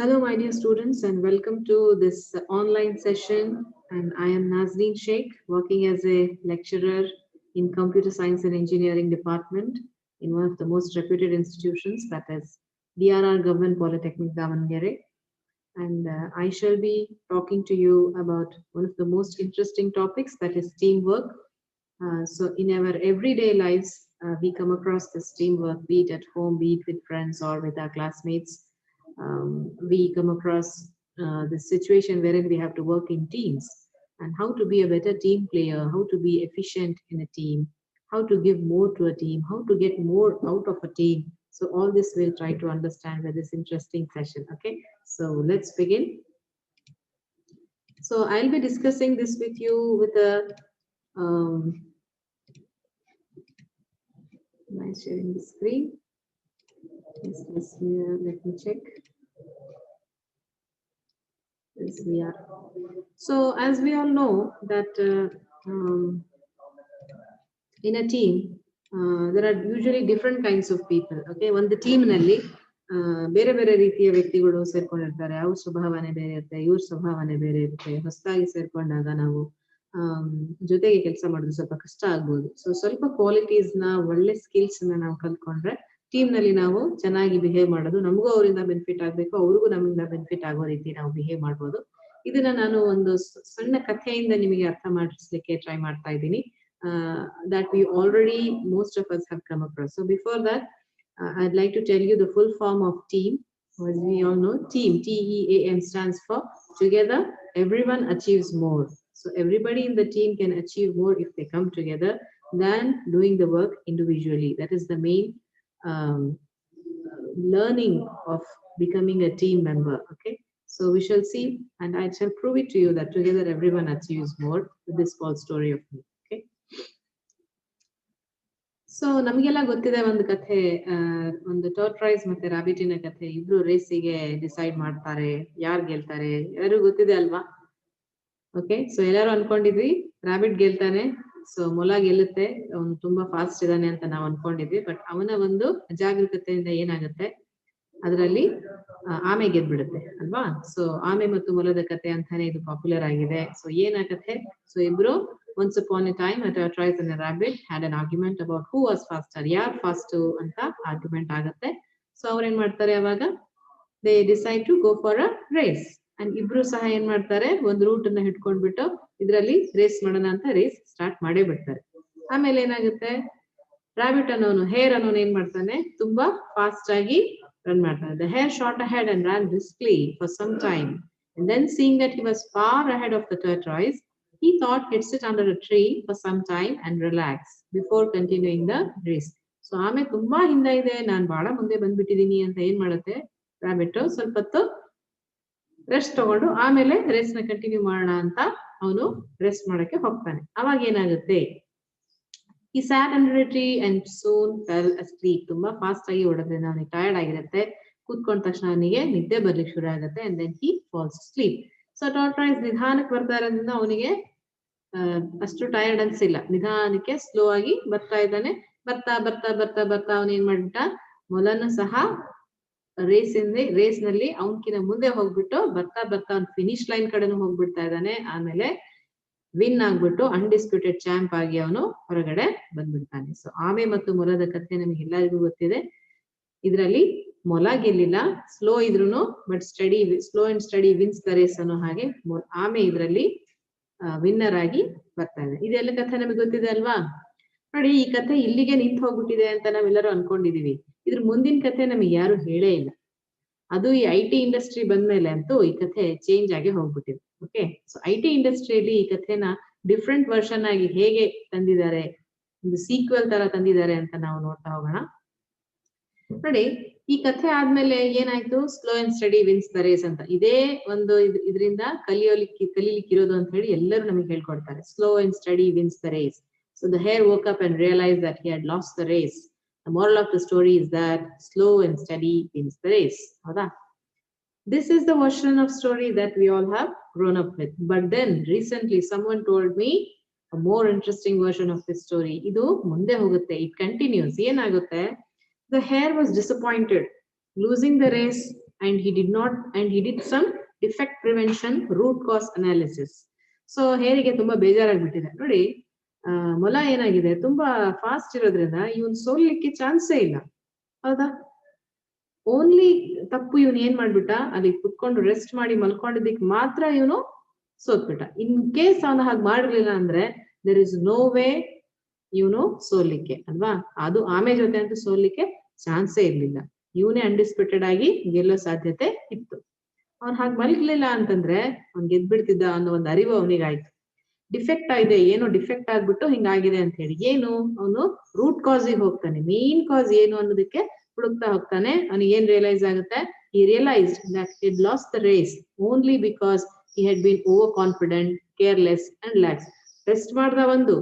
Hello, my dear students, and welcome to this online session. And I am Nazneen Sheikh, working as a lecturer in Computer Science and Engineering Department in one of the most reputed institutions, that is DRR Government Polytechnic Davangere. And I shall be talking to you about one of the most interesting topics, that is teamwork. So in our everyday lives, we come across this teamwork, be it at home, be it with friends or with our classmates. We come across this situation wherein we have to work in teams, and how to be a better team player, how to be efficient in a team, how to give more to a team, how to get more out of a team. So all this we'll try to understand with this interesting session. Okay, so let's begin. So I'll be discussing this with you with a am I sharing the screen? Yes, here. Let me check. Yes, we are. So as we all know that in a team, there are usually different kinds of people. Okay, ಒಂದು ಟೀಮ್ನಲ್ಲಿ ಬೇರೆ ಬೇರೆ ರೀತಿಯ ವ್ಯಕ್ತಿಗಳು ಸೇರ್ಕೊಂಡಿರ್ತಾರೆ. ಅವ್ರ ಸ್ವಭಾವನೆ ಬೇರೆ ಇರುತ್ತೆ, ಇವ್ರ ಸ್ವಭಾವನೆ ಬೇರೆ ಇರುತ್ತೆ. ಹೊಸದಾಗಿ ಸೇರ್ಕೊಂಡಾಗ ನಾವು ಜೊತೆಗೆ ಕೆಲಸ ಮಾಡೋದು ಸ್ವಲ್ಪ ಕಷ್ಟ ಆಗ್ಬೋದು. ಸೊ ಸ್ವಲ್ಪ ಕ್ವಾಲಿಟೀಸ್ ನ, ಒಳ್ಳೆ ಸ್ಕಿಲ್ಸ್ ನ ನಾವು ಕಲ್ತ್ಕೊಂಡ್ರೆ ಟೀಮ್ ನಲ್ಲಿ ನಾವು ಚೆನ್ನಾಗಿ ಬಿಹೇವ್ ಮಾಡೋದು, ನಮಗೂ ಅವರಿಂದ ಬೆನಿಫಿಟ್ ಆಗ್ಬೇಕು, ಅವ್ರಿಗೂ ನಮ್ಮಿಂದ ಬೆನಿಫಿಟ್ ಆಗೋ ರೀತಿ ನಾವು ಬಿಹೇವ್ ಮಾಡ್ಬೋದು. ಇದನ್ನ ನಾನು ಒಂದು ಸಣ್ಣ ಕಥೆಯಿಂದ ನಿಮಗೆ ಅರ್ಥ ಮಾಡಿಸ್ಲಿಕ್ಕೆ ಟ್ರೈ ಮಾಡ್ತಾ ಇದ್ದೀನಿ. That we already, most of us have come across. So before that, I'd like to tell you the full form of team. As we all know, team, TEAM, stands for together everyone achieves more. So everybody in the team can achieve more if they come together than doing the work individually. That is the main learning of becoming a team member. Okay, so we shall see, and I shall prove it to you that together everyone achieves more with this small story of me. Okay, so ನಮಗೆಲ್ಲ ಗೊತ್ತಿದೆ ಒಂದು ಕಥೆ, ಒಂದು tortoise ಮತ್ತೆ ರಾಬಿಟಿನ ಕಥೆ. ಇಬ್ರು ರೇಸಿಗೆ decide ಮಾಡ್ತಾರೆ, ಯಾರು ಗೆಲ್ತಾರೆ ಎಲ್ಲರೂ ಗೊತ್ತಿದೆ ಅಲ್ವಾ? ಓಕೆ, ಸೊ ಎಲ್ಲರೂ ಅನ್ಕೊಂಡಿದ್ವಿ ರಾಬಿಟ್ ಗೆಲ್ತಾನೆ, ಸೊ ಮೊಲ ಗೆಲ್ಲುತ್ತೆ, ಅವನು ತುಂಬಾ ಫಾಸ್ಟ್ ಇದ್ದಾನೆ ಅಂತ ನಾವು ಅನ್ಕೊಂಡಿದ್ವಿ. ಬಟ್ ಅವನ ಒಂದು ಅಜಾಗರೂಕತೆಯಿಂದ ಏನಾಗುತ್ತೆ, ಅದರಲ್ಲಿ ಆಮೆ ಗೆದ್ಬಿಡುತ್ತೆ ಅಲ್ವಾ? ಸೊ ಆಮೆ ಮತ್ತು ಮೊಲದ ಕಥೆ ಅಂತಾನೆ ಇದು ಪಾಪ್ಯುಲರ್ ಆಗಿದೆ. ಸೊ ಏನ ಕಥೆ? ಸೊ ಇಬ್ರು once upon a time a tortoise and a rabbit had an argument about who was faster, ಯಾರು ಫಾಸ್ಟ್ ಅಂತ ಆರ್ಗ್ಯುಮೆಂಟ್ ಆಗುತ್ತೆ. ಸೊ ಅವ್ರ ಏನ್ ಮಾಡ್ತಾರೆ, ಅವಾಗ they decide to go for a race. And ಇಬ್ರು ಸಹ ಏನ್ ಮಾಡ್ತಾರೆ, ಒಂದು ರೂಟ್ ಅನ್ನ ಹಿಡ್ಕೊಂಡ್ಬಿಟ್ಟು ಇದ್ರಲ್ಲಿ ರೇಸ್ ಮಾಡೋಣ ಅಂತ ರೇಸ್ ಸ್ಟಾರ್ಟ್ ಮಾಡೇ ಬಿಡ್ತಾರೆ. ಆಮೇಲೆ ಏನಾಗುತ್ತೆ, ರಾಬಿಟ್ ಅನ್ನೋನು, ಹೇರ್ ಅನ್ನೋನು ಏನ್ ಮಾಡ್ತಾನೆ, ತುಂಬಾ ಫಾಸ್ಟ್ ಆಗಿ ರನ್ ಮಾಡ್ತಾನೆ. The hare shot ahead and ran briskly for some time, and then seeing that he was far ahead of the tortoise, he thought he'd sit under a tree for some time and relax before continuing the race. So ಆಮೆ ತುಂಬಾ ಹಿಂದೆ ಇದೆ, ನಾನ್ ಬಹಳ ಮುಂದೆ ಬಂದ್ಬಿಟ್ಟಿದೀನಿ ಅಂತ ಏನ್ ಮಾಡುತ್ತೆ, rabbit ಸ್ವಲ್ಪ ಹೊತ್ತು ರೆಸ್ಟ್ ತಗೊಂಡು ಆಮೇಲೆ ರೇಸ್ ನ ಕಂಟಿನ್ಯೂ ಮಾಡೋಣ ಅಂತ ಅವನು ರೆಸ್ಟ್ ಮಾಡಕ್ಕೆ ಹೋಗ್ತಾನೆ. ಅವಾಗ ಏನಾಗುತ್ತೆ, he sat under a tree and soon fell asleep. ತುಂಬಾ ಫಾಸ್ಟ್ ಆಗಿ ಓಡೋದ್ರಿಂದ ಅವನಿಗೆ ಟಯರ್ಡ್ ಆಗಿರುತ್ತೆ. ಕೂತ್ಕೊಂಡ ತಕ್ಷಣ ಅವನಿಗೆ ನಿದ್ದೆ ಬರ್ಲಿಕ್ಕೆ ಶುರು ಆಗುತ್ತೆ. and then he falls asleep. So tortoise ನಿಧಾನಕ್ಕೆ ಬರ್ತಾ ಇರೋದ್ರಿಂದ ಅವನಿಗೆ ಅಷ್ಟು ಟಯರ್ಡ್ ಅನ್ಸಿಲ್ಲ, ನಿಧಾನಕ್ಕೆ ಸ್ಲೋ ಆಗಿ ಬರ್ತಾ ಇದ್ದಾನೆ. ಬರ್ತಾ ಬರ್ತಾ ಬರ್ತಾ ಬರ್ತಾ ಅವನ್ ಏನ್ ಮಾಡ್ಬಿಟ್ಟ, ಮೊಲನು ಸಹ ರೇಸ್ ನಲ್ಲಿ ಅವನ್ಕಿನ ಮುಂದೆ ಹೋಗ್ಬಿಟ್ಟು ಬರ್ತಾ ಬರ್ತಾ ಅವ್ನ್ ಫಿನಿಶ್ ಲೈನ್ ಕಡೆನೂ ಹೋಗ್ಬಿಡ್ತಾ ಇದ್ದಾನೆ. ಆಮೇಲೆ ವಿನ್ ಆಗ್ಬಿಟ್ಟು ಅನ್ಡಿಸ್ಪ್ಯೂಟೆಡ್ ಚಾಂಪ್ ಆಗಿ ಅವನು ಹೊರಗಡೆ ಬಂದ್ಬಿಡ್ತಾನೆ. ಸೊ ಆಮೆ ಮತ್ತು ಮೊಲದ ಕಥೆ ನಮಗೆ ಎಲ್ಲರಿಗೂ ಗೊತ್ತಿದೆ. ಇದರಲ್ಲಿ ಮೊಲ ಗೆಲ್ಲಿಲ್ಲ, ಸ್ಲೋ ಇದ್ರುನು but slow and steady wins the race ಅನ್ನೋ ಹಾಗೆ ಆಮೆ ಇದ್ರಲ್ಲಿ ವಿನ್ನರ್ ಆಗಿ ಬರ್ತಾ ಇದೆ. ಇದೆಲ್ಲ ಕಥೆ ನಮಗೆ ಗೊತ್ತಿದೆ ಅಲ್ವಾ? ನೋಡಿ, ಈ ಕಥೆ ಇಲ್ಲಿಗೆ ನಿಂತು ಹೋಗ್ಬಿಟ್ಟಿದೆ ಅಂತ ನಾವೆಲ್ಲರೂ ಅನ್ಕೊಂಡಿದೀವಿ. ಇದ್ರ ಮುಂದಿನ ಕಥೆ ನಮಗೆ ಯಾರು ಹೇಳೇ ಇಲ್ಲ. ಅದು ಈ IT ಇಂಡಸ್ಟ್ರಿ ಬಂದ್ಮೇಲೆ ಅಂತೂ ಈ ಕಥೆ ಚೇಂಜ್ ಆಗಿ ಹೋಗ್ಬಿಟ್ಟಿದೆ. ಓಕೆ, ಸೊ IT ಇಂಡಸ್ಟ್ರಿಯಲ್ಲಿ ಈ ಕಥೆನ ಡಿಫ್ರೆಂಟ್ ವರ್ಷನ್ ಆಗಿ ಹೇಗೆ ತಂದಿದ್ದಾರೆ, ಒಂದು ಸೀಕ್ವೆಲ್ ತರ ತಂದಿದ್ದಾರೆ ಅಂತ ನಾವು ನೋಡ್ತಾ ಹೋಗೋಣ. ನೋಡಿ, ಈ ಕಥೆ ಆದ್ಮೇಲೆ ಏನಾಯ್ತು, slow and steady wins the race ಅಂತ ಇದೇ ಒಂದು ಇದರಿಂದ ಕಲಿಲಿಕ್ಕಿರೋದು ಅಂತ ಹೇಳಿ ಎಲ್ಲರೂ ನಮಗೆ ಹೇಳ್ಕೊಡ್ತಾರೆ. Slow and steady wins the race. So the hare woke up and realized that he had lost the race. The moral of the story is that slow and steady wins the race. ಹೌದಾ? This is the version of story that we all have grown up with. But then recently someone told me a more interesting version of this story. ಇದು ಮುಂದೆ ಹೋಗುತ್ತೆ, it continues. ಏನಾಗುತ್ತೆ, the hare was disappointed. Losing the race and he did some defect prevention root cause analysis. So ಹೇರಿಗೆ ತುಂಬಾ ಬೇಜಾರಾಗ್ಬಿಟ್ಟಿದೆ ನೋಡಿ. ಮೊಲ ಏನಾಗಿದೆ, ತುಂಬಾ ಫಾಸ್ಟ್ ಇರೋದ್ರಿಂದ ಇವನ್ ಸೋಲ್ಲಿಕ್ಕೆ ಚಾನ್ಸೇ ಇಲ್ಲ, ಹೌದಾ? ಓನ್ಲಿ ತಪ್ಪು ಇವನ್ ಏನ್ ಮಾಡ್ಬಿಟ್ಟ, ಅಲ್ಲಿ ಕುತ್ಕೊಂಡು ರೆಸ್ಟ್ ಮಾಡಿ ಮಲ್ಕೊಂಡಿದ್ದಕ್ಕೆ ಮಾತ್ರ ಇವನು ಸೋತ್ಬಿಟ್ಟ. ಇನ್ ಕೇಸ್ ಅವನ ಹಾಗೆ ಮಾಡಿರ್ಲಿಲ್ಲ ಅಂದ್ರೆ ದೇರ್ ಇಸ್ ನೋ ವೇ ಇವನು ಸೋಲಿಕ್ಕೆ, ಅಲ್ವಾ? ಅದು ಆಮೆ ಜೊತೆ ಅಂತೂ ಸೋಲಿಕ್ಕೆ ಚಾನ್ಸೇ ಇರ್ಲಿಲ್ಲ. ಇವನೇ ಅನ್ಡಿಸ್ಪ್ಯೂಟೆಡ್ ಆಗಿ ಗೆಲ್ಲೋ ಸಾಧ್ಯತೆ ಇತ್ತು. ಅವ್ನ್ ಹಾಗೆ ಮಲ್ಗ್ಲಿಲ್ಲ ಅಂತಂದ್ರೆ ಅವ್ನ್ ಗೆದ್ಬಿಡ್ತಿದ್ದ ಅನ್ನೋ ಒಂದು ಅರಿವು ಅವನಿಗಾಯ್ತು. ಡಿಫೆಕ್ಟ್ ಆಗಿದೆ, ಏನೋ ಡಿಫೆಕ್ಟ್ ಆಗ್ಬಿಟ್ಟು ಹಿಂಗಾಗಿದೆ ಅಂತ ಹೇಳಿ ಏನು ಅವನು ರೂಟ್ ಕಾಸಿಗೆ ಹೋಗ್ತಾನೆ, ಮೇನ್ ಕಾಸ್ ಏನು ಅನ್ನೋದಕ್ಕೆ ಹುಡುಕ್ತಾ ಹೋಗ್ತಾನೆ. ಅವನಿಗೆ ಏನ್ ರಿಯಲೈಸ್ ಆಗುತ್ತೆ, he realized that he had lost the race only because he had been overconfident, careless and lax. Test ಮಾಡ್ದ ಒಂದು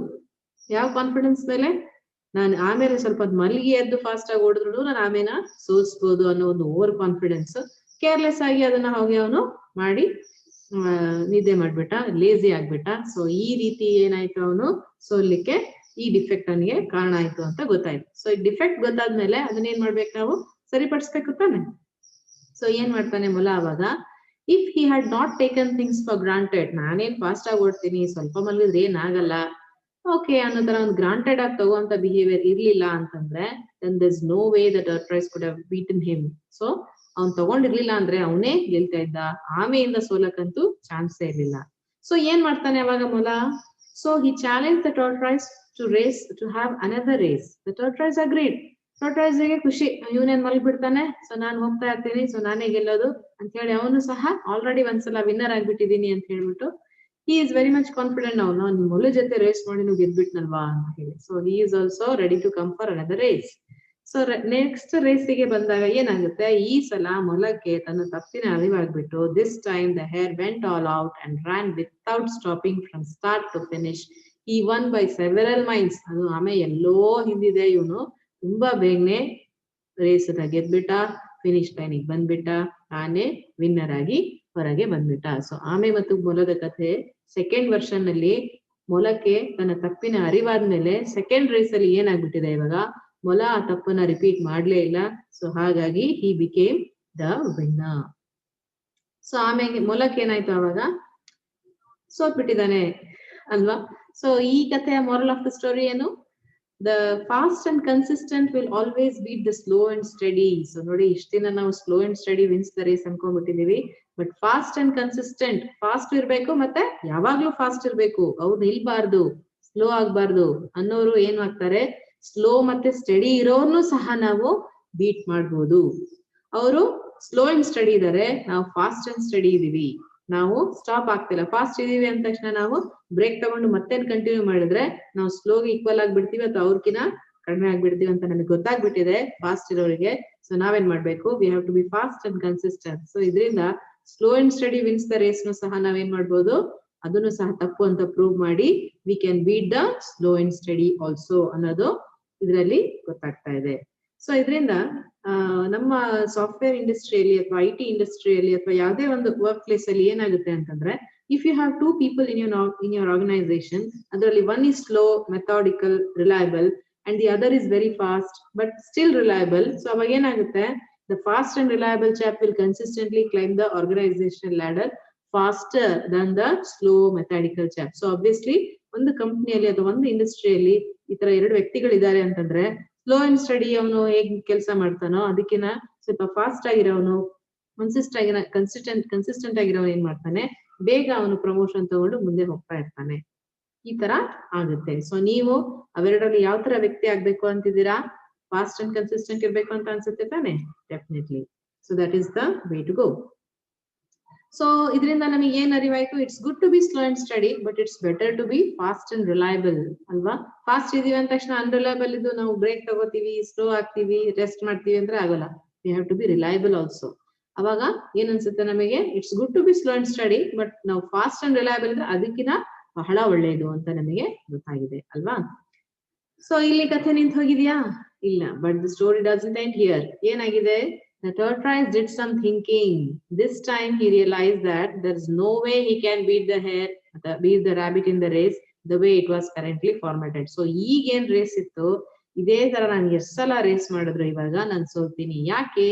ಯಾವ ಕಾನ್ಫಿಡೆನ್ಸ್ ಮೇಲೆ, ನಾನು ಆಮೇಲೆ ಸ್ವಲ್ಪ ಮಲಗಿ ಎದ್ದು ಫಾಸ್ಟ್ ಆಗಿ ಓಡಿದ್ರು ನಾನು ಆಮೇಲೆ ಸೋಲ್ಸ್ಬೋದು ಅನ್ನೋ ಒಂದು ಓವರ್ ಕಾನ್ಫಿಡೆನ್ಸ್. ಕೇರ್ಲೆಸ್ ಆಗಿ ಅದನ್ನ ಹೋಗಿ ಅವನು ಮಾಡಿ ನಿದ್ದೆ ಮಾಡ್ಬಿಟ್ಟ, ಲೇಜಿ ಆಗ್ಬಿಟ್ಟ. ಸೊ ಈ ರೀತಿ ಏನಾಯ್ತು, ಅವನು ಸೋಲಿಕ್ಕೆ ಈ ಡಿಫೆಕ್ಟ್ ಅವನಿಗೆ ಕಾರಣ ಆಯ್ತು ಅಂತ ಗೊತ್ತಾಯ್ತು. ಸೊ ಈ ಡಿಫೆಕ್ಟ್ ಗೊತ್ತಾದ್ಮೇಲೆ ಅದನ್ನ ಏನ್ ಮಾಡ್ಬೇಕು, ನಾವು ಸರಿಪಡಿಸ್ಬೇಕು ತಾನೆ. ಸೊ ಏನ್ ಮಾಡ್ತಾನೆ ಮೊಲ ಅವಾಗ, if he had not taken things for granted, ನಾನೇನ್ ಫಾಸ್ಟ್ ಆಗಿ ಓಡ್ತೀನಿ, ಸ್ವಲ್ಪ ಮಲಗಿದ್ರೆ ಏನಾಗಲ್ಲ, ಓಕೆ ಅನ್ನೋ ತರ ಒಂದು ಗ್ರಾಂಟೆಡ್ ಆಗಿ ತಗೋಂತ ಬಿಹೇವಿಯರ್ ಇರ್ಲಿಲ್ಲ ಅಂತಂದ್ರೆ then there's no way that tortoise could have beaten him. So ಅವ್ನ್ ತಗೊಂಡಿರ್ಲಿಲ್ಲ ಅಂದ್ರೆ ಅವನೇ ಗೆಲ್ತಾ ಇದ್ದ, ಆಮೆಯಿಂದ ಸೋಲಕ್ಕಂತೂ ಚಾನ್ಸೇ ಇರ್ಲಿಲ್ಲ. ಸೊ ಏನ್ ಮಾಡ್ತಾನೆ ಅವಾಗ ಮೊಲ, so he challenged the tortoise to have another race. The tortoise agreed. tortoise ಗೆ ಖುಷಿ, ಇವನೇನ್ ಮಲ್ಬಿಡ್ತಾನೆ, ಸೊ ನಾನ್ ಹೋಗ್ತಾ ಇರ್ತೀನಿ, ಸೊ ನಾನೇ ಗೆಲ್ಲೋದು ಅಂತ ಹೇಳಿ ಅವನು ಸಹ ಆಲ್ರೆಡಿ ಒಂದ್ಸಲ ವಿನ್ನರ್ ಆಗ್ಬಿಟ್ಟಿದೀನಿ ಅಂತ ಹೇಳ್ಬಿಟ್ಟು he is very much confident now. ನಾನು ಮೊಲ ಜೊತೆ ರೇಸ್ ಮಾಡಿ ನೀವು ಗೆದ್ಬಿಟ್ನಲ್ವಾ ಅಂತ ಹೇಳಿ. So he is also ready to come for another race. So next ರೇಸಿಗೆ ಬಂದಾಗ ಏನಾಗುತ್ತೆ, ಈ ಸಲ ಮೊಲಕ್ಕೆ ತನ್ನ ತಪ್ಪಿನ ಅರಿವಾಗ್ಬಿಟ್ಟು this time the hare went all out and ran without stopping from start to finish. He won by several miles. ಅದು ಆಮೆ ಎಲ್ಲೋ ಹಿಂದಿದೆ, ಇವನು ತುಂಬಾ ಬೇಗನೆ ರೇಸ್ ಗೆದ್ಬಿಟ್ಟ, ಫಿನಿಶ್ ಲೈನಿಗೆ ಬಂದ್ಬಿಟ್ಟ, ಆನೆ ವಿನ್ನರ್ ಆಗಿ ಹೊರಗೆ ಬಂದ್ಬಿಟ್ಟ. ಸೊ ಆಮೆ ಮತ್ತು ಮೊಲದ ಕಥೆ ಸೆಕೆಂಡ್ ವರ್ಷನ್ ನಲ್ಲಿ ಮೊಲಕ್ಕೆ ತನ್ನ ತಪ್ಪಿನ ಅರಿವಾದ್ಮೇಲೆ ಸೆಕೆಂಡ್ ರೇಸ್ ಅಲ್ಲಿ ಏನಾಗ್ಬಿಟ್ಟಿದೆ, ಇವಾಗ ಮೊಲ ಆ ತಪ್ಪನ್ನ ರಿಪೀಟ್ ಮಾಡ್ಲೇ ಇಲ್ಲ. ಸೊ ಹಾಗಾಗಿ he became the winner. So ಆಮೇಲೆ ಮೊಲಕ್ಕೆ ಏನಾಯ್ತು, ಅವಾಗ ಸೋತ್ಬಿಟ್ಟಿದ್ದಾನೆ ಅಲ್ವಾ. ಸೊ ಈ ಕಥೆಯ moral of the story ಏನು, the fast and consistent will always beat the slow and steady. So ನೋಡಿ, ಇಷ್ಟ ದಿನ ನಾವು slow and steady wins the race ಅನ್ಕೊಂಡ್ಬಿಟ್ಟಿದೀವಿ. But fast and consistent, fast ಇರ್ಬೇಕು ಮತ್ತೆ ಯಾವಾಗ್ಲೂ ಫಾಸ್ಟ್ ಇರ್ಬೇಕು, ಅವ್ರು ನಿಲ್ಬಾರ್ದು, ಸ್ಲೋ ಆಗ್ಬಾರ್ದು ಅನ್ನೋರು ಏನ್ ಆಗ್ತಾರೆ, ಸ್ಲೋ ಮತ್ತೆ ಸ್ಟಡಿ ಇರೋರ್ನು ಸಹ ನಾವು ಬೀಟ್ ಮಾಡ್ಬೋದು. ಅವರು ಸ್ಲೋ ಅಂಡ್ ಸ್ಟಡಿ ಇದಾರೆ, ನಾವು ಫಾಸ್ಟ್ ಅಂಡ್ ಸ್ಟಡಿ ಇದೀವಿ, ನಾವು ಸ್ಟಾಪ್ ಆಗ್ತಿಲ್ಲ. ಫಾಸ್ಟ್ ಇದೀವಿ ಅಂದ ತಕ್ಷಣ ನಾವು ಬ್ರೇಕ್ ತಗೊಂಡು ಮತ್ತೆ ಕಂಟಿನ್ಯೂ ಮಾಡಿದ್ರೆ ನಾವು ಸ್ಲೋಗೆ ಈಕ್ವಲ್ ಆಗ್ಬಿಡ್ತೀವಿ ಅಥವಾ ಅವ್ರಕಿನ ಕಡಿಮೆ ಆಗ್ಬಿಡ್ತೀವಿ ಅಂತ ನಮಗೆ ಗೊತ್ತಾಗ್ಬಿಟ್ಟಿದೆ ಫಾಸ್ಟ್ ಇರೋರಿಗೆ. ಸೊ ನಾವೇನ್ ಮಾಡ್ಬೇಕು, we have to be fast and consistent. So ಇದರಿಂದ slow and steady wins the race ನು ಸಹ ನಾವೇನ್ ಮಾಡ್ಬೋದು, ಅದನ್ನು ಸಹ ತಪ್ಪು ಅಂತ ಪ್ರೂವ್ ಮಾಡಿ we can beat the slow and study also ಅನ್ನೋದು ಇದರಲ್ಲಿ ಗೊತ್ತಾಗ್ತಾ ಇದೆ. ಸೊ ಇದರಿಂದ ನಮ್ಮ ಸಾಫ್ಟ್ವೇರ್ ಇಂಡಸ್ಟ್ರಿಯಲ್ಲಿ ಅಥವಾ IT ಇಂಡಸ್ಟ್ರಿಯಲ್ಲಿ ಅಥವಾ ಯಾವುದೇ ಒಂದು ವರ್ಕ್ ಪ್ಲೇಸ್ ಅಲ್ಲಿ ಏನಾಗುತ್ತೆ ಅಂತಂದ್ರೆ, if you have 2 people in your organization, ಅದರಲ್ಲಿ one is slow, methodical, reliable and the other is very fast but still reliable. So ಅವಾಗ ಏನಾಗುತ್ತೆ, the fast and reliable chap will consistently climb the organizational ladder faster than the slow methodical chap. So obviously ಒಂದು ಕಂಪನಿಯಲ್ಲಿ ಅಥವಾ ಒಂದು ಇಂಡಸ್ಟ್ರಿಯಲ್ಲಿ ಈ ತರ ಎರಡು ವ್ಯಕ್ತಿಗಳಿದ್ದಾರೆ ಅಂತಂದ್ರೆ, ಸ್ಲೋ ಅಂಡ್ ಸ್ಟಡಿ ಅವನು ಹೇಗ್ ಕೆಲಸ ಮಾಡ್ತಾನೋ ಅದಕ್ಕಿನ ಸ್ವಲ್ಪ ಫಾಸ್ಟ್ ಆಗಿರೋನು, ಕನ್ಸಿಸ್ಟೆಂಟ್ ಆಗಿರೋನು ಏನ್ ಮಾಡ್ತಾನೆ, ಬೇಗ ಅವನು ಪ್ರಮೋಷನ್ ತಗೊಂಡು ಮುಂದೆ ಹೋಗ್ತಾ ಇರ್ತಾನೆ. ಈ ತರ ಆಗುತ್ತೆ. ಸೊ ನೀವು ಅವೆರಡರಲ್ಲಿ ಯಾವ ತರ ವ್ಯಕ್ತಿ ಆಗ್ಬೇಕು ಅಂತಿದ್ದೀರಾ, ಫಾಸ್ಟ್ ಅಂಡ್ ಕನ್ಸಿಸ್ಟೆಂಟ್ ಇರ್ಬೇಕು ಅಂತ ಅನ್ಸುತ್ತೆ ತಾನೆ? Definitely. So that is the way to go. So ಇದರಿಂದ ನಮಗೆ ಏನ್ ಅರಿವಾಯ್ತು, it's good to be slow and steady but it's better to be fast and reliable ಅಲ್ವಾ. ಫಾಸ್ಟ್ ಇದೀವಿ ಅಂದ ತಕ್ಷಣ ಅನ್ರಿಲಯಬಲ್ ಇದ್ದು ನಾವು ಬ್ರೇಕ್ ತಗೋತೀವಿ, ಸ್ಲೋ ಆಗ್ತೀವಿ, ರೆಸ್ಟ್ ಮಾಡ್ತೀವಿ ಅಂದ್ರೆ ಆಗಲ್ಲ. We have to be reliable also. ಅವಾಗ ಏನ್ ಅನ್ಸುತ್ತೆ ನಮಗೆ, it's good to be slow and steady but ನಾವು ಫಾಸ್ಟ್ ಅಂಡ್ ರಿಲಯಬಲ್ ಇದ್ರೆ ಅದಕ್ಕಿಂತ ಬಹಳ ಒಳ್ಳೆಯದು ಅಂತ ನಮಗೆ ಗೊತ್ತಾಗಿದೆ ಅಲ್ವಾ. ಸೊ ಇಲ್ಲಿ ಕಥೆ ನಿಂತು ಹೋಗಿದ್ಯಾ? ಇಲ್ಲ. But the story doesn't end here. ಏನಾಗಿದೆ, the tortoise did some thinking. This time he realized that there is no way he can beat the rabbit in the race the way it was currently formatted. So ಈಗೇನ್ race ಇತ್ತು, ಇದೇ ತರ ನಾನು ಎಷ್ಟು ಸಲ race ಮಾಡಿದ್ರು ಇವಾಗ ನಾನು ಸೋಲ್ತೀನಿ. ಯಾಕೆ?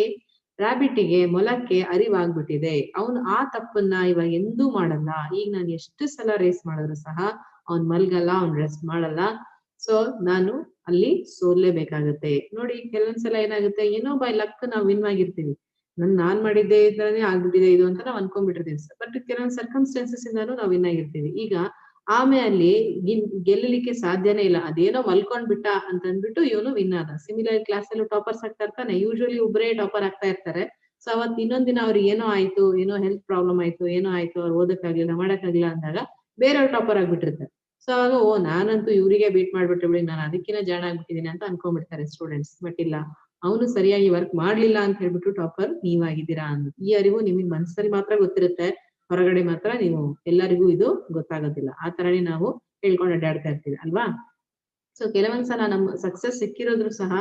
ರಾಬಿಟಿಗೆ ಮೊಲಕ್ಕೆ ಅರಿವಾಗ್ಬಿಟ್ಟಿದೆ. ಅವನು ಆ ತಪ್ಪನ್ನ ಇವಾಗ ಎಂದೂ ಮಾಡಲ್ಲ. ಈಗ ನಾನು ಎಷ್ಟು ಸಲ ರೇಸ್ ಮಾಡಿದ್ರು ಸಹ ಅವ್ನ್ ಮಲ್ಗಲ್ಲ, ಅವ್ನ್ ರೆಸ್ಟ್ ಮಾಡಲ್ಲ. ಸೊ ನಾನು ಅಲ್ಲಿ ಸೋಲ್ಲೇಬೇಕಾಗತ್ತೆ. ನೋಡಿ ಕೆಲವೊಂದ್ಸಲ ಏನಾಗುತ್ತೆ, ಏನೋ ಬೈ ಲಕ್ ನಾವು ವಿನ್ ಆಗಿರ್ತೀವಿ. ನಾನ್ ಮಾಡಿದ್ದೆ ಇದ್ರನೇ ಆಗ್ಬಿಟ್ಟಿದೆ ಇದು ಅಂತ ನಾವ್ ಅನ್ಕೊಂಡ್ಬಿಟ್ಟಿರ್ತೀವಿ. ಬಟ್ ಕೆಲವೊಂದ್ ಸರ್ಕಮ್ಸ್ಟೆನ್ಸಸ್ ಇಂದಾನು ನಾವ್ ವಿನ್ ಆಗಿರ್ತೀವಿ. ಈಗ ಆಮೆ ಅಲ್ಲಿ ಗೆಲ್ಲಲಿಕ್ಕೆ ಸಾಧ್ಯನೇ ಇಲ್ಲ. ಅದೇನೋ ಮಲ್ಕೊಂಡ್ ಬಿಟ್ಟ ಅಂತ ಅಂದ್ಬಿಟ್ಟು ಇವನು ವಿನ್ ಆದ. ಸಿಮಿಲರ್ ಕ್ಲಾಸ್ ಅಲ್ಲೂ ಟಾಪರ್ಸ್ ಆಗ್ತಾ ಇರ್ತಾನೆ. ಯೂಶುವಲಿ ಒಬ್ಬರೇ ಟಾಪರ್ ಆಗ್ತಾ ಇರ್ತಾರೆ. ಸೊ ಅವತ್ ಇನ್ನೊಂದ್ ದಿನ ಅವ್ರಿಗೆ ಏನೋ ಆಯ್ತು, ಏನೋ ಹೆಲ್ತ್ ಪ್ರಾಬ್ಲಮ್ ಆಯ್ತು, ಏನೋ ಆಯ್ತು, ಅವ್ರು ಓದಕ್ಕಾಗ್ಲಿಲ್ಲ, ಮಾಡಕ್ಕಾಗ್ಲಿಲ್ಲ ಅಂದಾಗ ಬೇರೆಯವ್ರು ಟಾಪರ್ ಆಗ್ಬಿಟ್ಟಿರ್ತಾರೆ. ಸೊ ಅವಾಗ ನಾನಂತೂ ಇವರಿಗೆ ಬೀಟ್ ಮಾಡ್ಬಿಟ್ಟೆ ಬಿಡಿ, ನಾನು ಅದಕ್ಕಿಂತ ಜಾಣ ಆಗ್ಬಿಟ್ಟಿದೀನಿ ಅಂತ ಅನ್ಕೊಂಡ್ಬಿಡ್ತಾರೆ ಸ್ಟೂಡೆಂಟ್ಸ್. ಬಟ್ ಇಲ್ಲ, ಅವನು ಸರಿಯಾಗಿ ವರ್ಕ್ ಮಾಡ್ಲಿಲ್ಲ ಅಂತ ಹೇಳ್ಬಿಟ್ಟು ಟಾಪರ್ ನೀವಾಗಿದ್ದೀರಾ ಅಂತ. ಈ ಅರಿವು ನಿಮಗೆ ಮನಸ್ಸಲ್ಲಿ ಮಾತ್ರ ಗೊತ್ತಿರುತ್ತೆ, ಹೊರಗಡೆ ಮಾತ್ರ ನೀವು ಎಲ್ಲರಿಗೂ ಇದು ಗೊತ್ತಾಗೋದಿಲ್ಲ. ಆ ತರನೇ ನಾವು ಹೇಳ್ಕೊಂಡು ಅಡ್ಡಾಡ್ತಾ ಇರ್ತೀವಿ ಅಲ್ವಾ. ಸೊ ಕೆಲವೊಂದ್ಸಲ ನಮ್ ಸಕ್ಸಸ್ ಸಿಕ್ಕಿರೋದ್ರು ಸಹ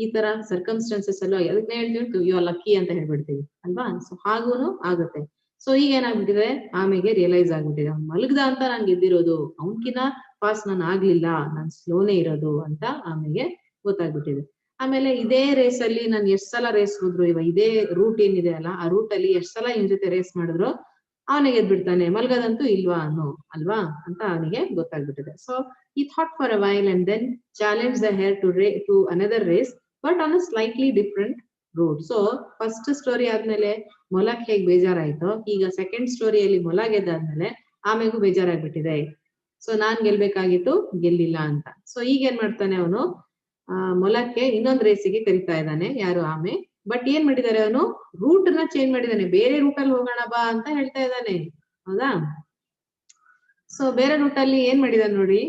ಈ ತರ ಸರ್ಕಮ್ಸ್ಟೆನ್ಸಸ್ ಅಲ್ಲೂ ಅದನ್ನೇ ಹೇಳ್ತೀವಿ, ಯು ಆರ್ ಲಕ್ಕಿ ಅಂತ ಹೇಳ್ಬಿಡ್ತೀವಿ ಅಲ್ವಾ. ಸೊ ಹಾಗೂನು ಆಗುತ್ತೆ. ಸೊ ಈಗ ಏನಾಗ್ಬಿಟ್ಟಿದೆ, ಆಮೇಲೆ ರಿಯಲೈಸ್ ಆಗ್ಬಿಟ್ಟಿದೆ, ಅವ್ನ್ ಮಲಗ್ದ ಅಂತ ನಾನ್ ಗೆದ್ದಿರೋದು, ಅವನ್ಕಿನ ಫಾಸ್ಟ್ ನಾನು ಆಗ್ಲಿಲ್ಲ, ನಾನ್ ಸ್ಲೋನೇ ಇರೋದು ಅಂತ ಆಮೇಲೆ ಗೊತ್ತಾಗ್ಬಿಟ್ಟಿದೆ. ಆಮೇಲೆ ಇದೇ ರೇಸ್ ಅಲ್ಲಿ ನಾನು ಎಷ್ಟ್ ಸಲ ರೇಸ್ ಹೋದ್ರು, ಇವಾಗ ಇದೇ ರೂಟ್ ಏನಿದೆ ಅಲ್ಲ, ಆ ರೂಟ್ ಅಲ್ಲಿ ಎಷ್ಟ್ ಸಲ ಇನ್ ಜೊತೆ ರೇಸ್ ಮಾಡಿದ್ರು ಅವನಿಗೆ ಗೆದ್ಬಿಡ್ತಾನೆ, ಮಲ್ಗದಂತೂ ಇಲ್ವಾ ಅಲ್ವಾ ಅಂತ ಅವನಿಗೆ ಗೊತ್ತಾಗ್ಬಿಟ್ಟಿದೆ. So he thought for a while and then challenged the hare to another race, but on a slightly different route. So first story ಆದ್ಮೇಲೆ ಮೊಲಕ್ ಹೇಗ್ ಬೇಜಾರಾಯ್ತು, ಈಗ ಸೆಕೆಂಡ್ ಸ್ಟೋರಿಯಲ್ಲಿ ಮೊಲ ಗೆದ್ದಾದ್ಮೇಲೆ ಆಮೆಗೂ ಬೇಜಾರಾಗ್ಬಿಟ್ಟಿದೆ. ಸೊ ನಾನ್ ಗೆಲ್ಬೇಕಾಗಿತ್ತು, ಗೆಲ್ಲಿಲ್ಲ ಅಂತ. ಸೊ ಈಗ ಏನ್ ಮಾಡ್ತಾನೆ ಅವನು, ಮೊಲಕ್ಕೆ ಇನ್ನೊಂದ್ ರೇಸಿಗೆ ಕರಿತಾ ಇದ್ದಾನೆ, ಯಾರು ಆಮೆ. ಬಟ್ ಏನ್ ಮಾಡಿದಾರೆ, ಅವನು ರೂಟ್ ನ ಚೇಂಜ್ ಮಾಡಿದಾನೆ, ಬೇರೆ ರೂಟ್ ಅಲ್ಲಿ ಹೋಗೋಣ ಬಾ ಅಂತ ಹೇಳ್ತಾ ಇದ್ದಾನೆ, ಹೌದಾ. ಸೊ ಬೇರೆ ರೂಟ್ ಅಲ್ಲಿ ಏನ್ ಮಾಡಿದಾನೆ ನೋಡಿ,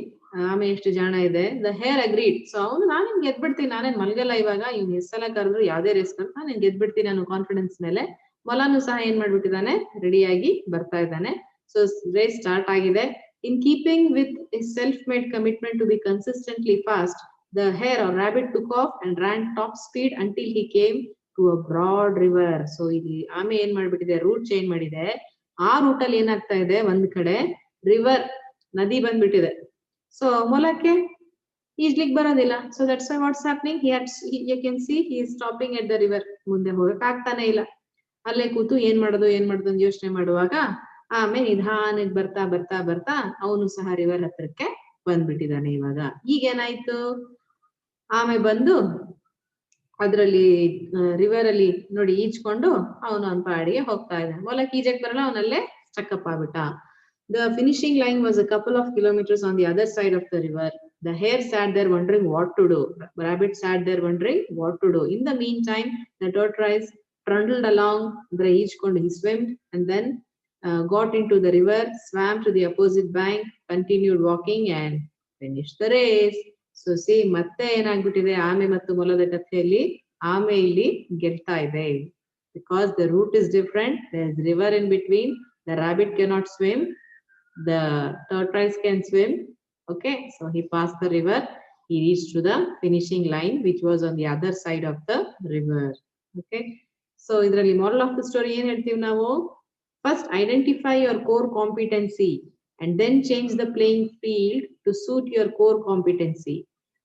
ಆಮೆ ಎಷ್ಟು ಜಾಣ ಇದೆ. The hair agreed. ಸೊ ಅವನು ನಾನೇನ್ ಗೆದ್ಬಿಡ್ತೀನಿ, ನಾನೇನ್ ಮಲ್ಗಲ್ಲ, ಇವಾಗ ಇವ್ನು ಎಷ್ಟ್ ಸಲ ಕರೆದ್ರು ಯಾವ್ದೇ ರೇಸ್ ನಾನೇನ್ ಗೆದ್ಬಿಡ್ತೀನಿ ಅನ್ನೋ ಕಾನ್ಫಿಡೆನ್ಸ್ ಮೇಲೆ ಮೊಲನು ಸಹ ಏನ್ ಮಾಡ್ಬಿಟ್ಟಿದ್ದಾನೆ, ರೆಡಿಯಾಗಿ ಬರ್ತಾ ಇದ್ದಾನೆ. ಸೊ ರೇಸ್ ಸ್ಟಾರ್ಟ್ ಆಗಿದೆ. In keeping with self made commitment to be consistently fast, the hare or rabbit took off and ran top speed until he came to a broad river. So ಇಲ್ಲಿ ಆಮೆ ಏನ್ ಮಾಡ್ಬಿಟ್ಟಿದೆ, route change ಮಾಡಿದೆ. ಆ root ಅಲ್ಲಿ ಏನಾಗ್ತಾ ಇದೆ, ಒಂದ್ ಕಡೆ ರಿವರ್, ನದಿ ಬಂದ್ಬಿಟ್ಟಿದೆ. ಸೊ ಮೊಲಕ್ಕೆ ಈಜ್ಲಿಕ್ ಬರೋದಿಲ್ಲ. So that's why what's happening, you can see he is stopping at the river. ಮುಂದೆ ಹೋಗಕ್ ಆಗ್ತಾನೆ ಇಲ್ಲ. ಅಲ್ಲೇ ಕೂತು ಏನ್ ಮಾಡೋದು ಅಂತ ಯೋಚನೆ ಮಾಡುವಾಗ ಆಮೆ ನಿಧಾನಕ್ಕೆ ಬರ್ತಾ ಬರ್ತಾ ಬರ್ತಾ ಅವನು ಸಹ ರಿವರ್ ಹತ್ರಕ್ಕೆ ಬಂದ್ಬಿಟ್ಟಿದ್ದಾನೆ. ಇವಾಗ ಈಗೇನಾಯ್ತು, ಆಮೆ ಬಂದು ಅದ್ರಲ್ಲಿ ರಿವರ್ ಅಲ್ಲಿ ನೋಡಿ ಈಜ್ಕೊಂಡು ಅವನು ಅವನ ಪಾಡಿಗೆ ಹೋಗ್ತಾ ಇದ್ದಾನೆ. ಮೊಲಕ್ ಈಜಕ್ ಬರಲ್ಲ, ಅವನಲ್ಲೇ ಸ್ಟಕ್ಅಪ್ ಆಗ್ಬಿಟ್ಟ. The finishing line was a couple of kilometers on the other side of the river. The hare sat there wondering what to do. Rabbit sat there wondering what to do. In the meantime, the tortoise trundled along. The ಈಜ್ಕೊಂಡು he swam and then got into the river, swam to the opposite bank, continued walking and finished the race. So C ಮತ್ತೆ ಏನಾಗ್ಬಿಟ್ಟಿದೆ, ಆಮೆ ಮತ್ತು ಮೊಲದ ಕಥೆಯಲ್ಲಿ ಆಮೆ ಇಲ್ಲಿ ಗೆಲ್ತಾ ಇದೆ. Because the route is different, there is river in between, the rabbit cannot swim, the tortoise can swim. Okay, so he passed the river, he reached to the finishing line which was on the other side of the river. Okay, so idralli moral of the story ಏನು ಹೇಳ್ತೀವಿ ನಾವು, first identify your core competency and then change the playing field to suit your core competency.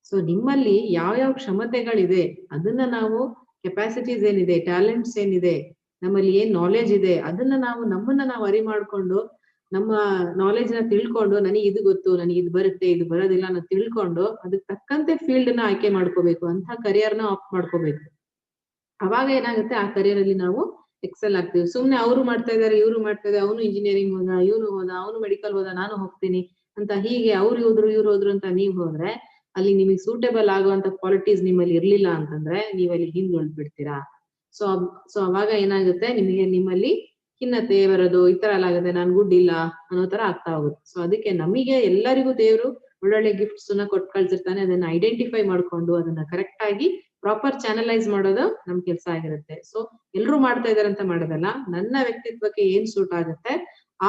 So ನಿಮ್ಮಲ್ಲಿ ಯಾವ ಕ್ಷಮತೆಗಳಿದೆ ಅದನ್ನ ನಾವು, capacities ಏನಿದೆ, talents ಏನಿದೆ, ನಮ್ಮಲ್ಲಿ ಏನ್ ನಾಲೆಜ್ ಇದೆ ಅದನ್ನ ನಮ್ಮನ್ನ ನಾವು ಅರಿವು ಮಾಡ್ಕೊಂಡು, ನಮ್ಮ ನಾಲೆಜ್ ನ ತಿಳ್ಕೊಂಡು, ನನಗೆ ಇದು ಗೊತ್ತು, ನನಗೆ ಇದು ಬರುತ್ತೆ, ಇದು ಬರೋದಿಲ್ಲ ಅನ್ನೋ ತಿಳ್ಕೊಂಡು ಅದಕ್ಕೆ ತಕ್ಕಂತೆ ಫೀಲ್ಡ್ ನ ಆಯ್ಕೆ ಮಾಡ್ಕೋಬೇಕು, ಅಂತ ಕರಿಯರ್ ನ ಆಪ್ಟ್ ಮಾಡ್ಕೋಬೇಕು. ಅವಾಗ ಏನಾಗುತ್ತೆ, ಆ ಕರಿಯರ್ ಅಲ್ಲಿ ನಾವು ಎಕ್ಸೆಲ್ ಆಗ್ತೀವಿ. ಸುಮ್ನೆ ಅವರು ಮಾಡ್ತಾ ಇದಾರೆ, ಇವ್ರು ಮಾಡ್ತಾ ಇದ್ದಾರೆ, ಅವನು ಇಂಜಿನಿಯರಿಂಗ್ ಹೋದ, ಇವನು ಹೋದ, ಅವನು ಮೆಡಿಕಲ್ ಹೋದ, ನಾನು ಹೋಗ್ತೀನಿ ಅಂತ ಹೀಗೆ ಅವ್ರು ಹೋದ್ರು ಇವ್ರು ಹೋದ್ರು ಅಂತ ನೀವ್ ಹೋದ್ರೆ ಅಲ್ಲಿ ನಿಮಗೆ ಸೂಟೇಬಲ್ ಆಗುವಂತ ಕ್ವಾಲಿಟೀಸ್ ನಿಮ್ಮಲ್ಲಿ ಇರ್ಲಿಲ್ಲ ಅಂತಂದ್ರೆ ನೀವ್ ಅಲ್ಲಿ ಹಿಂದುಳಿದ್ ಬಿಡ್ತೀರಾ. ಸೊ ಅವಾಗ ಏನಾಗುತ್ತೆ, ನಿಮ್ಮಲ್ಲಿ ಖಿನ್ನತೆ ಬರೋದು, ಈ ತರ ಎಲ್ಲ ಆಗುತ್ತೆ, ನಾನ್ ಗುಡ್ ಇಲ್ಲ ಅನ್ನೋ ತರ ಆಗ್ತಾ ಹೋಗುತ್ತೆ. ಸೊ ಅದಕ್ಕೆ ನಮಗೆ ಎಲ್ಲರಿಗೂ ದೇವ್ರು ಒಳ್ಳೊಳ್ಳೆ ಗಿಫ್ಟ್ಸ್ ನ ಕೊಟ್ಟು ಕಳ್ಸಿರ್ತಾನೆ. ಅದನ್ನ ಐಡೆಂಟಿಫೈ ಮಾಡ್ಕೊಂಡು ಅದನ್ನ ಕರೆಕ್ಟ್ ಆಗಿ ಪ್ರಾಪರ್ ಚಾನಲೈಸ್ ಮಾಡೋದು ನಮ್ ಕೆಲ್ಸ ಆಗಿರುತ್ತೆ. ಸೊ ಎಲ್ರು ಮಾಡ್ತಾ ಇದಾರೆ ಅಂತ ಮಾಡೋದಲ್ಲ, ನನ್ನ ವ್ಯಕ್ತಿತ್ವಕ್ಕೆ ಏನ್ ಸೂಟ್ ಆಗುತ್ತೆ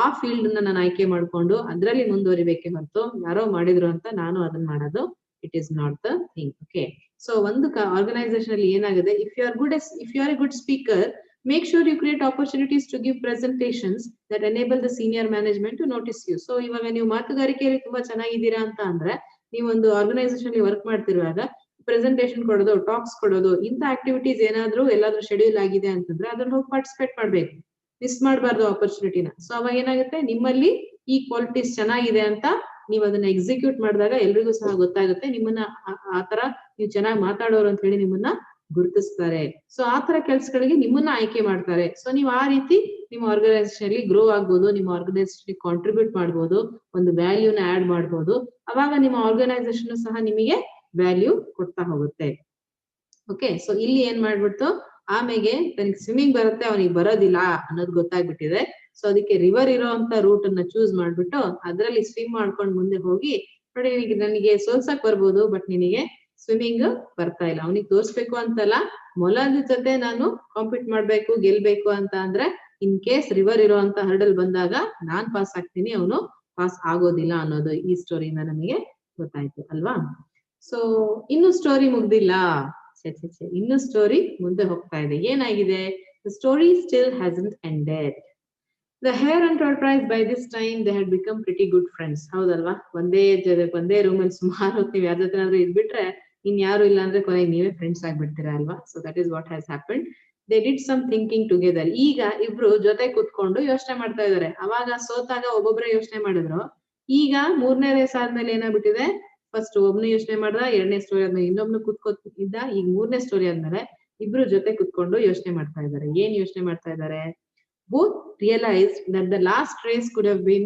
ಆ ಫೀಲ್ಡ್ ನಾನು ಆಯ್ಕೆ ಮಾಡ್ಕೊಂಡು ಅದ್ರಲ್ಲಿ ಮುಂದುವರಿಬೇಕೆ ಹೊರತು ಯಾರೋ ಮಾಡಿದ್ರು ಅಂತ ನಾನು ಅದನ್ನ ಮಾಡೋದು it is not the thing. Okay, so ಒಂದು ಆರ್ಗನೈಸೇಷನ್ ಅಲ್ಲಿ ಏನಾಗಿದೆ, if you are a good speaker, make sure you create opportunities to give presentations that enable the senior management to notice you. So ಇವಾಗ ನೀವು ಮಾತುಗಾರಿಕೆಯಲ್ಲಿ ತುಂಬಾ ಚೆನ್ನಾಗಿದ್ದೀರಾ ಅಂತ ಅಂದ್ರೆ, ನೀವೊಂದು ಆರ್ಗನೈಸೇಷನ್ ಅಲ್ಲಿ ವರ್ಕ್ ಮಾಡ್ತಿರುವಾಗ ಪ್ರೆಸೆಂಟೇಶನ್ ಕೊಡೋದು, ಟಾಕ್ಸ್ ಕೊಡೋದು, ಇಂಥ ಆಕ್ಟಿವಿಟೀಸ್ ಏನಾದ್ರೂ ಎಲ್ಲಾದ್ರೂ ಶೆಡ್ಯೂಲ್ ಆಗಿದೆ ಅಂತಂದ್ರೆ ಅದ್ರಲ್ಲಿ ಹೋಗಿ ಪಾರ್ಟಿಸಿಪೇಟ್ ಮಾಡ್ಬೇಕು, ಮಿಸ್ ಮಾಡಬಾರ್ದು ಆಪರ್ಚುನಿಟಿನ. ಸೊ ಅವಾಗ ಏನಾಗುತ್ತೆ, ನಿಮ್ಮಲ್ಲಿ ಈ ಕ್ವಾಲಿಟೀಸ್ ಚೆನ್ನಾಗಿದೆ ಅಂತ ನೀವು ಅದನ್ನ ಎಕ್ಸಿಕ್ಯೂಟ್ ಮಾಡಿದಾಗ ಎಲ್ರಿಗೂ ಸಹ ಗೊತ್ತಾಗುತ್ತೆ, ನಿಮ್ಮನ್ನ ಆತರ ನೀವು ಚೆನ್ನಾಗಿ ಮಾತಾಡೋರು ಅಂತ ಹೇಳಿ ನಿಮ್ಮನ್ನ ಗುರುತಿಸ್ತಾರೆ. ಸೊ ಆತರ ಕೆಲ್ಸಗಳಿಗೆ ನಿಮ್ಮನ್ನ ಆಯ್ಕೆ ಮಾಡ್ತಾರೆ. ಸೊ ನೀವು ಆ ರೀತಿ ನಿಮ್ಮ ಆರ್ಗನೈಸೇಷನ್ ಅಲ್ಲಿ ಗ್ರೋ ಆಗ್ಬೋದು, ನಿಮ್ಮ ಆರ್ಗನೈಸೇಷನ್ ಕಾಂಟ್ರಿಬ್ಯೂಟ್ ಮಾಡ್ಬೋದು, ಒಂದು ವ್ಯಾಲ್ಯೂನ ಆಡ್ ಮಾಡ್ಬೋದು. ಅವಾಗ ನಿಮ್ಮ ಆರ್ಗನೈಸೇಷನ್ ಸಹ ನಿಮಗೆ ವ್ಯಾಲ್ಯೂ ಕೊಡ್ತಾ ಹೋಗುತ್ತೆ. ಓಕೆ, ಸೊ ಇಲ್ಲಿ ಏನ್ ಮಾಡ್ಬಿಡ್ತು, ಆಮೇಲೆ ತನಗೆ ಸ್ವಿಮ್ಮಿಂಗ್ ಬರುತ್ತೆ ಅವನಿಗೆ ಬರೋದಿಲ್ಲ ಅನ್ನೋದು ಗೊತ್ತಾಗ್ಬಿಟ್ಟಿದೆ. ಸೊ ಅದಕ್ಕೆ ರಿವರ್ ಇರೋ ಅಂತ ರೂಟ್ ಅನ್ನ ಚೂಸ್ ಮಾಡ್ಬಿಟ್ಟು ಅದ್ರಲ್ಲಿ ಸ್ವಿಮ್ ಮಾಡ್ಕೊಂಡು ಮುಂದೆ ಹೋಗಿ, ನೋಡಿ ನನಗೆ ಸೋಲ್ಸಕ್ ಬರ್ಬೋದು ಬಟ್ ನಿನಗೆ ಸ್ವಿಮ್ಮಿಂಗ್ ಬರ್ತಾ ಇಲ್ಲ. ಅವನಿಗೆ ತೋರ್ಸ್ಬೇಕು ಅಂತಲ್ಲ, ಮೊಲದ ಜೊತೆ ನಾನು ಕಾಂಪೀಟ್ ಮಾಡ್ಬೇಕು, ಗೆಲ್ಬೇಕು ಅಂತ ಅಂದ್ರೆ ಇನ್ ಕೇಸ್ ರಿವರ್ ಇರೋ ಅಂತ ಹರ್ಡಲ್ ಬಂದಾಗ ನಾನ್ ಪಾಸ್ ಆಗ್ತೀನಿ, ಅವನು ಪಾಸ್ ಆಗೋದಿಲ್ಲ ಅನ್ನೋದು ಈ ಸ್ಟೋರಿಯಿಂದ ನಮಗೆ ಗೊತ್ತಾಯ್ತು ಅಲ್ವಾ. ಸೊ ಇನ್ನು ಸ್ಟೋರಿ ಮುಗ್ದಿಲ್ಲ, ಇನ್ನು ಸ್ಟೋರಿ ಮುಂದೆ ಹೋಗ್ತಾ ಇದೆ. ಏನಾಗಿದೆ, the story still hasn't ended. The hare and tortoise by this time they had become pretty good friends. ಹೌದಲ್ವಾ, ಒಂದೇ ರೂಮ್ ಅಲ್ಲಿ ಸುಮಾರು ಹೊತ್ತು ನೀವು ಯಾರ ಜೊತೆ ಇದ್ಬಿಟ್ರೆ ಇನ್ ಯಾರು ಇಲ್ಲ ಅಂದ್ರೆ ಕೊನೆಗೆ ನೀವೇ ಫ್ರೆಂಡ್ಸ್ ಆಗ್ಬಿಡ್ತೀರಾ ಅಲ್ವಾ. So that is what has happened. They did some thinking together. ಈಗ ಇಬ್ರು ಜೊತೆ ಕುತ್ಕೊಂಡು ಯೋಚನೆ ಮಾಡ್ತಾ ಇದಾರೆ. ಅವಾಗ ಸೋತಾಗ ಒಬ್ಬೊಬ್ರೆ ಯೋಚನೆ ಮಾಡಿದ್ರು, ಈಗ 3ನೇ ರೇಸ್ ಆದ್ಮೇಲೆ ಏನಾಗ್ಬಿಟ್ಟಿದೆ, ಫಸ್ಟ್ ಒಬ್ನು ಯೋಚನೆ ಮಾಡ್ದ, 2ನೇ ಸ್ಟೋರಿ ಆದ್ಮೇಲೆ ಇನ್ನೊಬ್ನು ಕುತ್ಕೋತಿದ್ದ, ಈಗ 3ನೇ ಸ್ಟೋರಿ ಆದ್ಮೇಲೆ ಇಬ್ರು ಜೊತೆ ಕುತ್ಕೊಂಡು ಯೋಚನೆ ಮಾಡ್ತಾ ಇದಾರೆ. ಏನ್ ಯೋಚನೆ ಮಾಡ್ತಾ ಇದಾರೆ, both realized that the last race could have been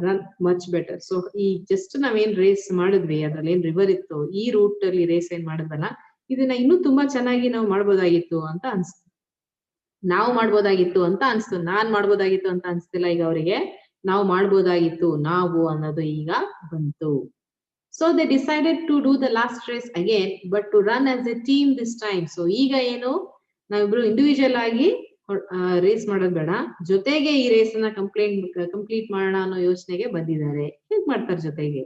run much better. So ಈ ಜಸ್ಟ್ ನಾವೇನ್ ರೇಸ್ ಮಾಡಿದ್ವಿ, ಅದ್ರಲ್ಲಿ ಏನ್ ರಿವರ್ ಇತ್ತು, ಈ ರೂಟ್ ಅಲ್ಲಿ ರೇಸ್ ಏನ್ ಮಾಡಿದ್ವಲ್ಲ, ಇದನ್ನ ಇನ್ನೂ ತುಂಬಾ ಚೆನ್ನಾಗಿ ನಾವು ಮಾಡ್ಬೋದಾಗಿತ್ತು ಅಂತ ಅನ್ಸ್ತು. ನಾನ್ ಮಾಡ್ಬೋದಾಗಿತ್ತು ಅಂತ ಅನ್ಸ್ತಿಲ್ಲ ಈಗ ಅವರಿಗೆ, ನಾವು ಮಾಡ್ಬೋದಾಗಿತ್ತು ನಾವು ಅನ್ನೋದು ಈಗ ಬಂತು. So they decided to do the last race again, but to run as a team this time. So ಈಗ ಏನು, ನಾವಿಬ್ರು ಇಂಡಿವಿಜುವಲ್ ಆಗಿ ರೇಸ್ ಮಾಡೋದ್ ಬೇಡ, ಜೊತೆಗೆ ಈ ರೇಸ್ ನ ಕಂಪ್ಲೀಟ್ ಮಾಡೋಣ ಅನ್ನೋ ಯೋಚನೆಗೆ ಬಂದಿದ್ದಾರೆ. ಹೇಗ್ ಮಾಡ್ತಾರೆ ಜೊತೆಗೆ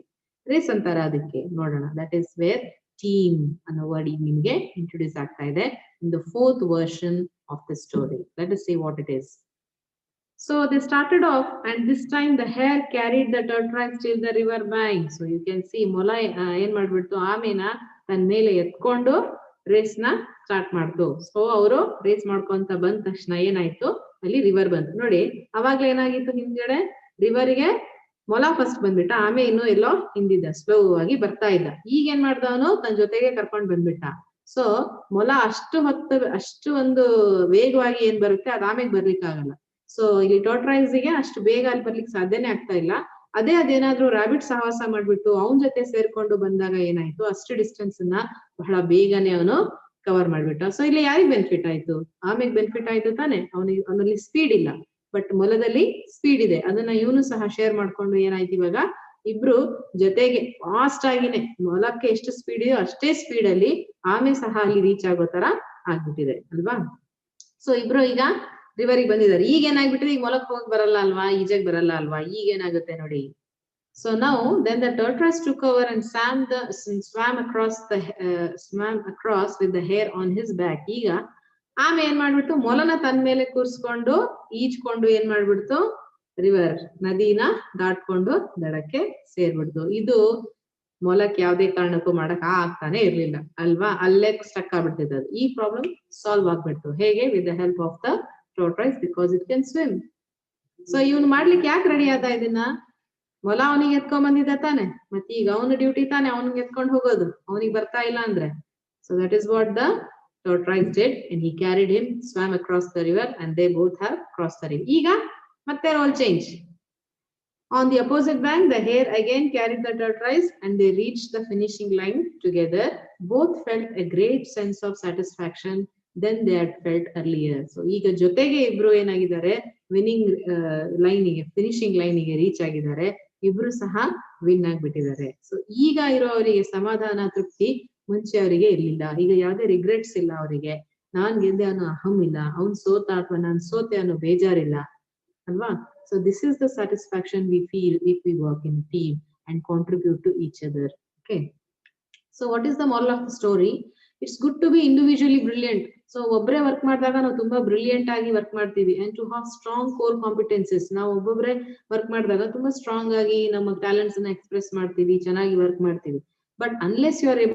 ರೇಸ್ ಅಂತಾರ, ಅದಕ್ಕೆ ನೋಡೋಣ. ದಟ್ ಇಸ್ ವೇರ್ ಟೀಮ್ ಅನ್ನೋ ವರ್ಡ್ ನಿಮ್ಗೆ ಇಂಟ್ರೊಡ್ಯೂಸ್ ಆಗ್ತಾ ಇದೆ in the 4th version of the story. Let us see what it is. So they started off, and this time the hare carried the tortoise till the river bank. So you can see ಮೊಲ ಏನ್ ಮಾಡ್ಬಿಡ್ತು, ಆಮೇನ ತನ್ನ ಮೇಲೆ ಎತ್ಕೊಂಡು race ನ start ಮಾಡ್ತು. So ಅವರು race ಮಾಡ್ಕೊಂತ ಬಂದ ತಕ್ಷಣ ಏನಾಯ್ತು, ಅಲ್ಲಿ ರಿವರ್ ಬಂತು. ನೋಡಿ ಅವಾಗ್ಲೇ ಏನಾಗಿತ್ತು, ಹಿಂದ್ಗಡೆ ರಿವರ್ಗೆ ಮೊಲ ಫಸ್ಟ್ ಬಂದ್ಬಿಟ್ಟ, ಆಮೇಲೆ ಇನ್ನೂ ಎಲ್ಲೋ ಹಿಂದಿದ್ದ, ಸ್ಲೋ ಆಗಿ ಬರ್ತಾ ಇದ್ದ. ಈಗ ಏನ್ ಮಾಡ್ದವನು ತನ್ನ ಜೊತೆಗೆ ಕರ್ಕೊಂಡ್ ಬಂದ್ಬಿಟ್ಟ. ಸೊ ಮೊಲ ಅಷ್ಟು ಒಂದು ವೇಗವಾಗಿ ಏನ್ ಬರುತ್ತೆ ಅದ್ ಆಮೇಲೆ ಬರ್ಲಿಕ್ಕೆ ಆಗಲ್ಲ. ಸೊ ಇಲ್ಲಿ ಟೋರ್ಟಾಯ್ಸ್ಗೆ ಅಷ್ಟು ಬೇಗ ಅಲ್ಲಿ ಬರ್ಲಿಕ್ಕೆ ಸಾಧ್ಯನೇ ಆಗ್ತಾ ಇಲ್ಲ. ಅದೇನಾದ್ರೂ ರಾಬಿಟ್ ಸಹವಾಸ ಮಾಡ್ಬಿಟ್ಟು ಅವನ್ ಜೊತೆ ಸೇರ್ಕೊಂಡು ಬಂದಾಗ ಏನಾಯ್ತು, ಅಷ್ಟು ಡಿಸ್ಟೆನ್ಸ್ ನ ಬಹಳ ಬೇಗನೆ ಅವನು ಕವರ್ ಮಾಡ್ಬಿಟ್ಟ. ಸೊ ಇಲ್ಲಿ ಯಾರಿಗ್ ಬೆನಿಫಿಟ್ ಆಯ್ತು, ಆಮೇಲೆ ಬೆನಿಫಿಟ್ ಆಯ್ತು ತಾನೆ. ಅವನಲ್ಲಿ ಸ್ಪೀಡ್ ಇಲ್ಲ, ಬಟ್ ಮೊಲದಲ್ಲಿ ಸ್ಪೀಡ್ ಇದೆ. ಅದನ್ನ ಇವನು ಸಹ ಶೇರ್ ಮಾಡ್ಕೊಂಡು ಏನಾಯ್ತು, ಇವಾಗ ಇಬ್ರು ಜೊತೆಗೆ ಫಾಸ್ಟ್ ಆಗಿನೇ, ಮೊಲಕ್ಕೆ ಎಷ್ಟು ಸ್ಪೀಡ್ ಇದೆಯೋ ಅಷ್ಟೇ ಸ್ಪೀಡ್ ಅಲ್ಲಿ ಆಮೇಲೆ ಸಹ ಅಲ್ಲಿ ರೀಚ್ ಆಗೋ ತರ ಆಗ್ಬಿಟ್ಟಿದೆ ಅಲ್ವಾ. ಸೊ ಇಬ್ರು ಈಗ ರಿವರಿಗೆ ಬಂದಿದ್ದಾರೆ. ಈಗ ಏನಾಗ್ಬಿಟ್ಟಿದೆ, ಈಗ ಮೊಲಕ್ ಹೋಗಕ್ ಬರಲ್ಲ ಅಲ್ವಾ, ಈಜಾಗ್ ಬರಲ್ಲ ಅಲ್ವಾ, ಈಗ ಏನಾಗುತ್ತೆ ನೋಡಿ. So now then the tortoise took over and swam across with the hare on his back. ಈಗ ಆಮೇಲೆ ಏನ್ ಮಾಡ್ಬಿಟ್ಟು ಮೊಲನ ತನ್ ಮೇಲೆ ಕೂರ್ಸ್ಕೊಂಡು ಈಜ್ಕೊಂಡು ಏನ್ ಮಾಡ್ಬಿಡ್ತು, ರಿವರ್ ನದಿನ ದಾಟ್ಕೊಂಡು ದಡಕ್ಕೆ ಸೇರ್ಬಿಡ್ತು. ಇದು ಮೊಲಕ್ಕೆ ಯಾವ್ದೇ ಕಾರಣಕ್ಕೂ ಮಾಡಕ್ ಆಗ್ತಾನೆ ಇರ್ಲಿಲ್ಲ ಅಲ್ವಾ, ಅಲ್ಲೇ ಸ್ಟಕ್ ಆಗ್ಬಿಡ್ತಿದ್ದು. ಈ ಪ್ರಾಬ್ಲಮ್ ಸಾಲ್ವ್ ಆಗ್ಬಿಡ್ತು. ಹೇಗೆ, with the help of the tortoise because it can swim. So ಇವನು ಮಾಡ್ಲಿಕ್ಕೆ ಯಾಕೆ ರೆಡಿ ಆದ ಇದನ್ನ, ಮೊಲ ಅವನಿಗೆ ಎತ್ಕೊಂಡ್ ಬಂದಿದ್ದ ತಾನೆ, ಮತ್ತೆ ಈಗ ಅವನ ಡ್ಯೂಟಿ ತಾನೆ ಅವನಿಗೆ ಎತ್ಕೊಂಡು ಹೋಗೋದು, ಅವನಿಗೆ ಬರ್ತಾ ಇಲ್ಲ ಅಂದ್ರೆ. So that is what the tortoise did, and he carried him, swam across the river, and they both have crossed the river. ಈಗ ಮತ್ತೆ role change. On the opposite bank, the hare again carried the tortoise, and they reached the finishing line together. Both felt a great sense of satisfaction than they had felt earlier. So ಈಗ ಜೊತೆಗೆ ಇಬ್ರು ಏನಾಗಿದ್ದಾರೆ, winning ಲೈನಿಗೆ, finishing ಲೈನಿಗೆ reach ಆಗಿದ್ದಾರೆ. ಇಬ್ರು ಸಹ win ಆಗ್ಬಿಟ್ಟಿದ್ದಾರೆ. So ಈಗ ಇರೋ ಅವರಿಗೆ ಸಮಾಧಾನ, ತೃಪ್ತಿ ಮುಂಚೆ ಅವರಿಗೆ ಇರ್ಲಿಲ್ಲ. ಈಗ ಯಾವ್ದೇ ರಿಗ್ರೆಟ್ಸ್ ಇಲ್ಲ ಅವರಿಗೆ. ನಾನ್ ಗೆದ್ದೆ ಅನ್ನೋ ಅಹಂ ಇಲ್ಲ, ಅವ್ನ್ ಸೋತ ಅಥವಾ ನಾನ್ ಸೋತೆ ಅನ್ನೋ ಬೇಜಾರಿಲ್ಲ ಅಲ್ವಾ. So this is the satisfaction we feel if we work in a team and contribute to each other. Okay. So what is the moral of the story? It's good to be individually brilliant. So ಒಬ್ಬರೇ work ಮಾಡಿದಾಗ ನಾವು ತುಂಬಾ brilliant ಆಗಿ work ಮಾಡ್ತೀವಿ. and to have strong core competencies. ನಾವು ಒಬ್ಬೊಬ್ರೆ work ಮಾಡಿದಾಗ ತುಂಬಾ strong ಆಗಿ ನಮ್ಮ ಟ್ಯಾಲೆಂಟ್ಸ್ ಅನ್ನ ಎಕ್ಸ್ಪ್ರೆಸ್ ಮಾಡ್ತೀವಿ, ಚೆನ್ನಾಗಿ ವರ್ಕ್ ಮಾಡ್ತೀವಿ. but unless you are able